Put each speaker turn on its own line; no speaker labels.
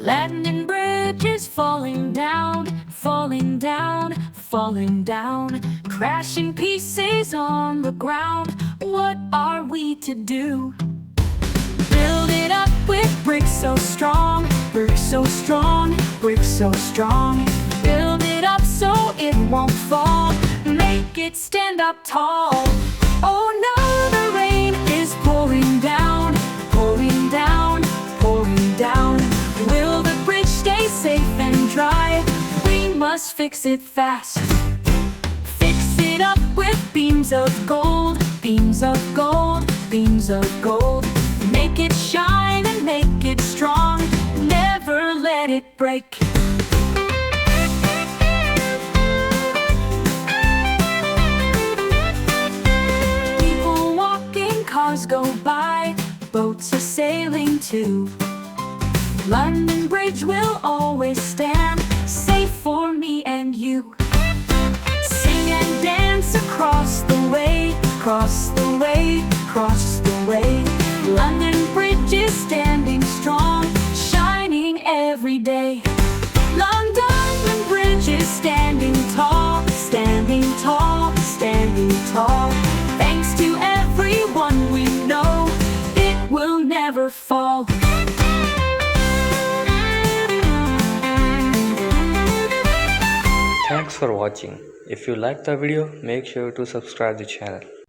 London Bridge is falling down, falling down, falling down, crashing pieces on the ground. What are we to do? Build it up with bricks so strong, bricks so strong, bricks so strong. Build it up so it won't fall, make it stand up tall. Oh no, the rain is pouring down, pouring down, pouring down. Will the bridge stay safe and dry? We must fix it fast. Fix it up with beams of gold, beams of gold, beams of gold. Make it shine and make it strong, never let it break. People walking, cars go by, boats are sailing too. London Bridge will always stand, safe for me and you. Sing and dance across the way, across the way, across the way. London Bridge is standing strong, shining every day. London Bridge is standing tall, standing tall, standing tall. Thanks to everyone we know, it will never fall.
Thanks for watching. If you like the video, make sure to subscribe the channel.